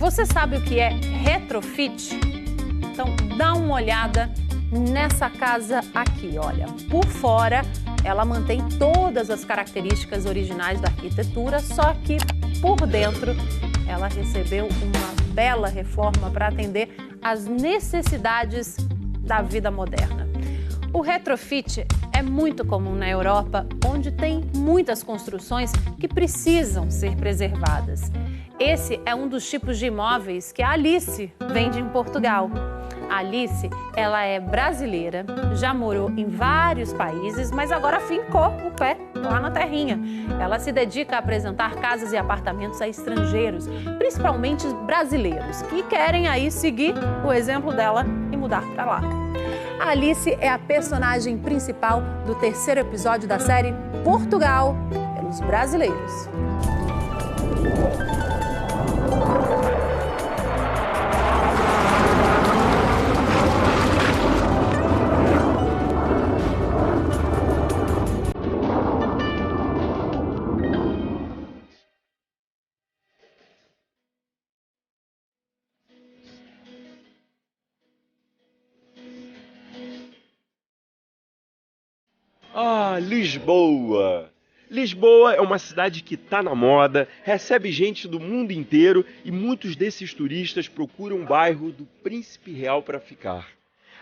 Você sabe o que é retrofit? Então dá uma olhada nessa casa aqui, olha. Por fora, ela mantém todas as características originais da arquitetura, só que por dentro ela recebeu uma bela reforma para atender às necessidades da vida moderna. O retrofit é muito comum na Europa, onde tem muitas construções que precisam ser preservadas. Esse é um dos tipos de imóveis que a Alice vende em Portugal. A Alice, ela é brasileira, já morou em vários países, mas agora fincou o pé lá na terrinha. Ela se dedica a apresentar casas e apartamentos a estrangeiros, principalmente brasileiros, que querem aí seguir o exemplo dela e mudar para lá. A Alice é a personagem principal do terceiro episódio da série Portugal pelos Brasileiros. Ah, Lisboa! Lisboa é uma cidade que está na moda, recebe gente do mundo inteiro e muitos desses turistas procuram o bairro do Príncipe Real para ficar.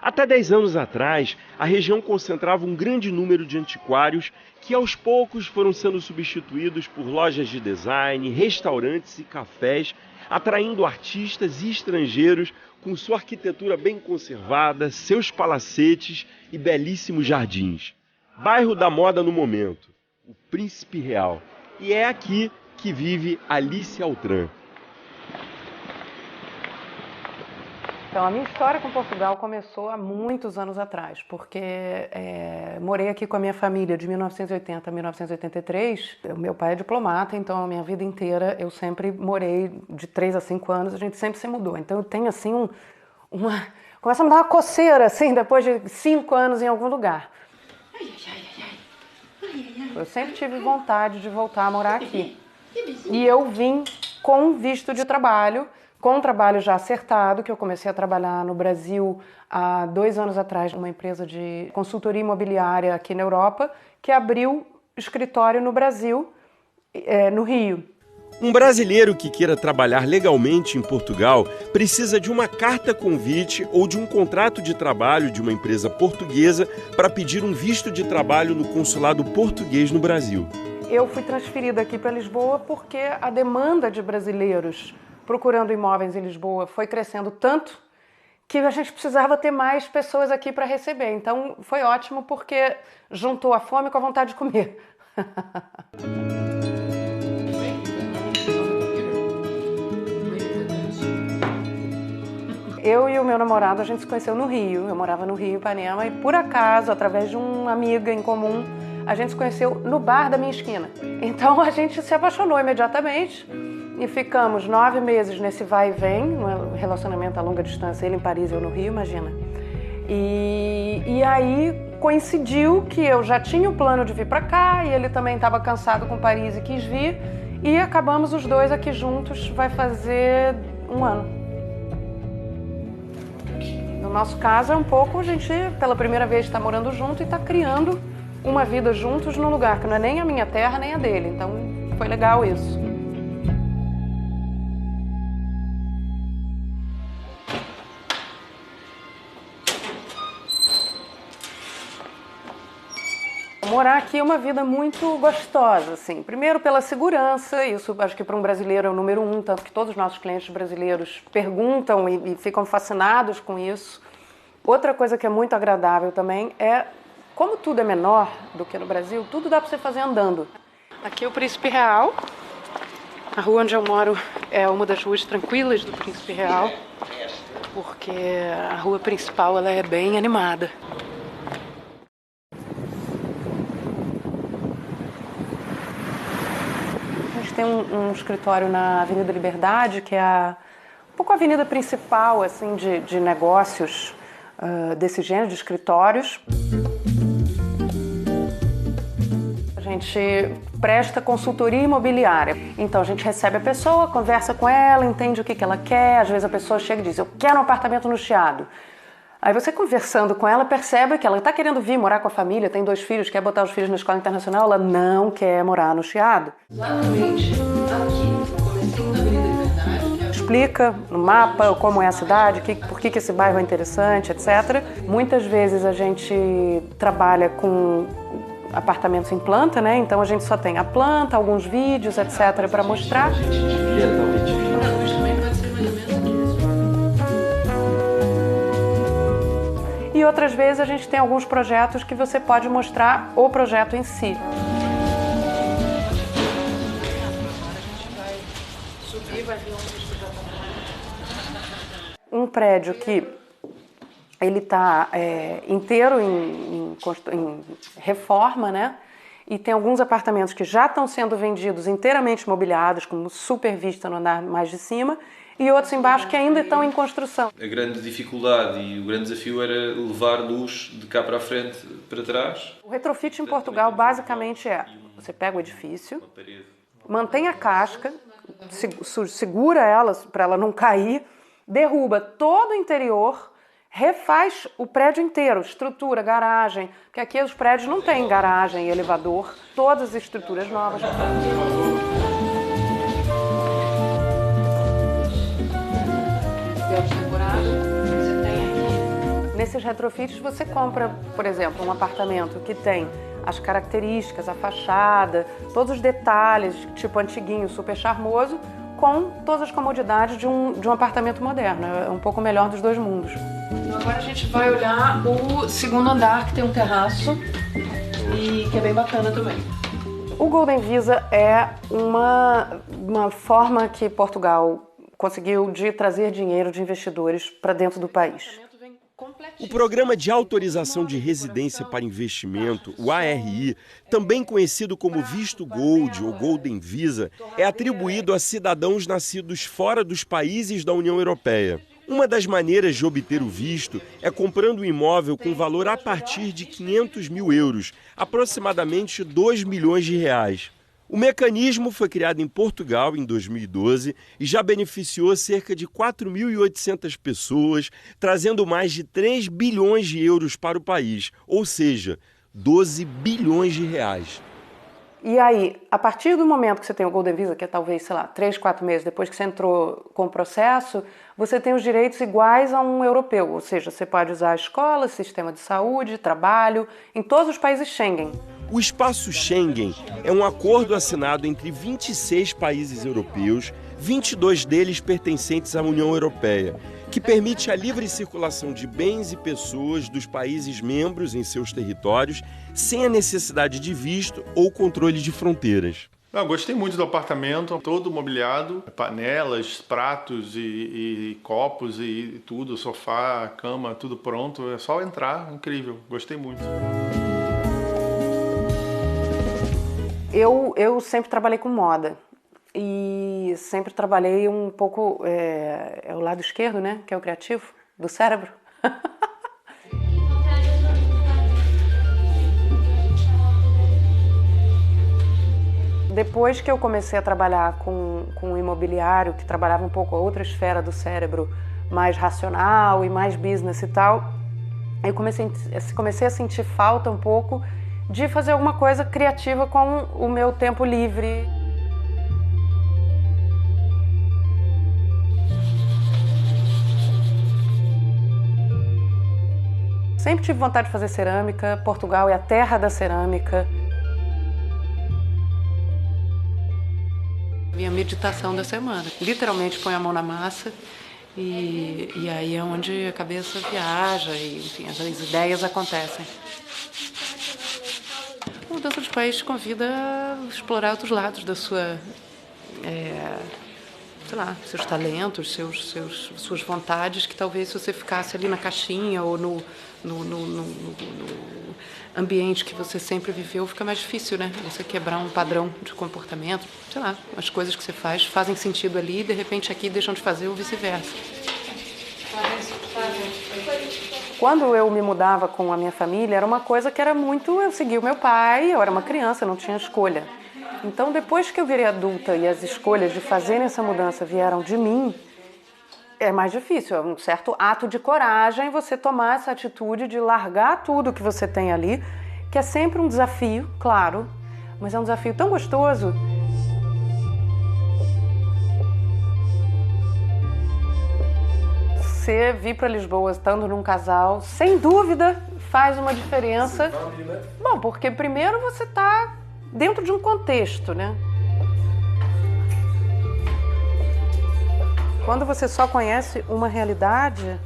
Até 10 anos atrás, a região concentrava um grande número de antiquários que aos poucos foram sendo substituídos por lojas de design, restaurantes e cafés, atraindo artistas e estrangeiros com sua arquitetura bem conservada, seus palacetes e belíssimos jardins. Bairro da moda no momento, o Príncipe Real. E é aqui que vive Alice Altran. Então, a minha história com Portugal começou há muitos anos atrás, porque morei aqui com a minha família de 1980 a 1983. O meu pai é diplomata, então a minha vida inteira eu sempre morei de 3 a 5 anos, a gente sempre se mudou. Então eu tenho assim começa a me dar uma coceira assim, depois de 5 anos em algum lugar. Eu sempre tive vontade de voltar a morar aqui. E eu vim com visto de trabalho, com um trabalho já acertado, que eu comecei a trabalhar no Brasil há 2 anos atrás, numa empresa de consultoria imobiliária aqui na Europa, que abriu escritório no Brasil, no Rio. Um brasileiro que queira trabalhar legalmente em Portugal precisa de uma carta convite ou de um contrato de trabalho de uma empresa portuguesa para pedir um visto de trabalho no consulado português no Brasil. Eu fui transferida aqui para Lisboa porque a demanda de brasileiros procurando imóveis em Lisboa foi crescendo tanto que a gente precisava ter mais pessoas aqui para receber. Então foi ótimo porque juntou a fome com a vontade de comer. Eu e o meu namorado, a gente se conheceu no Rio. Eu morava no Rio, Ipanema, e por acaso, através de uma amiga em comum, a gente se conheceu no bar da minha esquina. Então a gente se apaixonou imediatamente e ficamos 9 meses nesse vai e vem, um relacionamento a longa distância, ele em Paris e eu no Rio, imagina. E aí coincidiu que eu já tinha o plano de vir para cá e ele também estava cansado com Paris e quis vir, e acabamos os dois aqui juntos, vai fazer 1 ano. No nosso caso é um pouco, a gente pela primeira vez está morando junto e está criando uma vida juntos num lugar que não é nem a minha terra nem a dele, então foi legal isso. Morar aqui é uma vida muito gostosa, assim. Primeiro pela segurança, isso acho que para um brasileiro é o número 1, tanto que todos os nossos clientes brasileiros perguntam e ficam fascinados com isso. Outra coisa que é muito agradável também é, como tudo é menor do que no Brasil, tudo dá para você fazer andando. Aqui é o Príncipe Real. A rua onde eu moro é uma das ruas tranquilas do Príncipe Real, porque a rua principal ela é bem animada. Tem um escritório na Avenida Liberdade, que é um pouco a avenida principal assim, de negócios desse gênero, de escritórios. A gente presta consultoria imobiliária. Então a gente recebe a pessoa, conversa com ela, entende o que ela quer. Às vezes a pessoa chega e diz, eu quero um apartamento no Chiado. Aí você conversando com ela percebe que ela está querendo vir morar com a família, tem 2 filhos, quer botar os filhos na escola internacional, ela não quer morar no Chiado. Exatamente aqui, no comecinho da Avenida Liberdade. Explica no mapa como é a cidade, por que esse bairro é interessante, etc. Muitas vezes a gente trabalha com apartamentos em planta, né? Então a gente só tem a planta, alguns vídeos, etc. para mostrar. E outras vezes a gente tem alguns projetos que você pode mostrar o projeto em si. Um prédio que ele está inteiro em reforma, né? E tem alguns apartamentos que já estão sendo vendidos inteiramente mobiliados, com super vista no andar mais de cima, e outros embaixo que ainda estão em construção. A grande dificuldade e o grande desafio era levar luz de cá para a frente, para trás. O retrofit em Portugal basicamente você pega o edifício, mantém a casca, segura ela para ela não cair, derruba todo o interior, refaz o prédio inteiro, estrutura, garagem, porque aqui os prédios não têm garagem e elevador, todas as estruturas novas. Nesses retrofits você compra, por exemplo, um apartamento que tem as características, a fachada, todos os detalhes, tipo antiguinho, super charmoso, com todas as comodidades de um apartamento moderno. É um pouco melhor dos 2 mundos. Então agora a gente vai olhar o segundo andar, que tem um terraço e que é bem bacana também. O Golden Visa é uma forma que Portugal conseguiu de trazer dinheiro de investidores para dentro do país. O Programa de Autorização de Residência para Investimento, o ARI, também conhecido como Visto Gold ou Golden Visa, é atribuído a cidadãos nascidos fora dos países da União Europeia. Uma das maneiras de obter o visto é comprando um imóvel com valor a partir de 500 mil euros, aproximadamente 2 milhões de reais. O mecanismo foi criado em Portugal em 2012 e já beneficiou cerca de 4.800 pessoas, trazendo mais de 3 bilhões de euros para o país, ou seja, 12 bilhões de reais. E aí, a partir do momento que você tem o Golden Visa, que é talvez, 3, 4 meses depois que você entrou com o processo, você tem os direitos iguais a um europeu, ou seja, você pode usar a escola, sistema de saúde, trabalho, em todos os países Schengen. O Espaço Schengen é um acordo assinado entre 26 países europeus, 22 deles pertencentes à União Europeia, que permite a livre circulação de bens e pessoas dos países membros em seus territórios, sem a necessidade de visto ou controle de fronteiras. Gostei muito do apartamento, todo mobiliado, panelas, pratos e copos e tudo, sofá, cama, tudo pronto, é só entrar, incrível, gostei muito. Eu sempre trabalhei com moda e sempre trabalhei um pouco, é o lado esquerdo, né, que é o criativo, do cérebro. Depois que eu comecei a trabalhar com o imobiliário, que trabalhava um pouco a outra esfera do cérebro, mais racional e mais business e tal, eu comecei a sentir falta um pouco de fazer alguma coisa criativa com o meu tempo livre. Sempre tive vontade de fazer cerâmica, Portugal é a terra da cerâmica. Minha meditação da semana, literalmente põe a mão na massa e aí é onde a cabeça viaja e, enfim, as ideias acontecem. A mudança de país te convida a explorar outros lados da sua, seus talentos, suas vontades, que talvez se você ficasse ali na caixinha ou no ambiente que você sempre viveu, fica mais difícil, né? Você quebrar um padrão de comportamento. As coisas que você faz fazem sentido ali e de repente aqui deixam de fazer ou vice-versa. Quando eu me mudava com a minha família, era uma coisa que era muito... Eu seguia o meu pai, eu era uma criança, eu não tinha escolha. Então, depois que eu virei adulta e as escolhas de fazer essa mudança vieram de mim, é mais difícil, é um certo ato de coragem você tomar essa atitude de largar tudo que você tem ali, que é sempre um desafio, claro, mas é um desafio tão gostoso. Você vir para Lisboa estando num casal, sem dúvida, faz uma diferença. Bom, porque primeiro você está dentro de um contexto, né? Quando você só conhece uma realidade,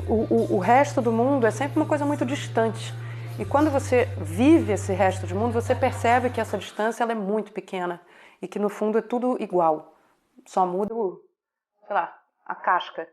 o resto do mundo é sempre uma coisa muito distante. E quando você vive esse resto de mundo, você percebe que essa distância ela é muito pequena e que no fundo é tudo igual. Só muda, sei lá, a casca.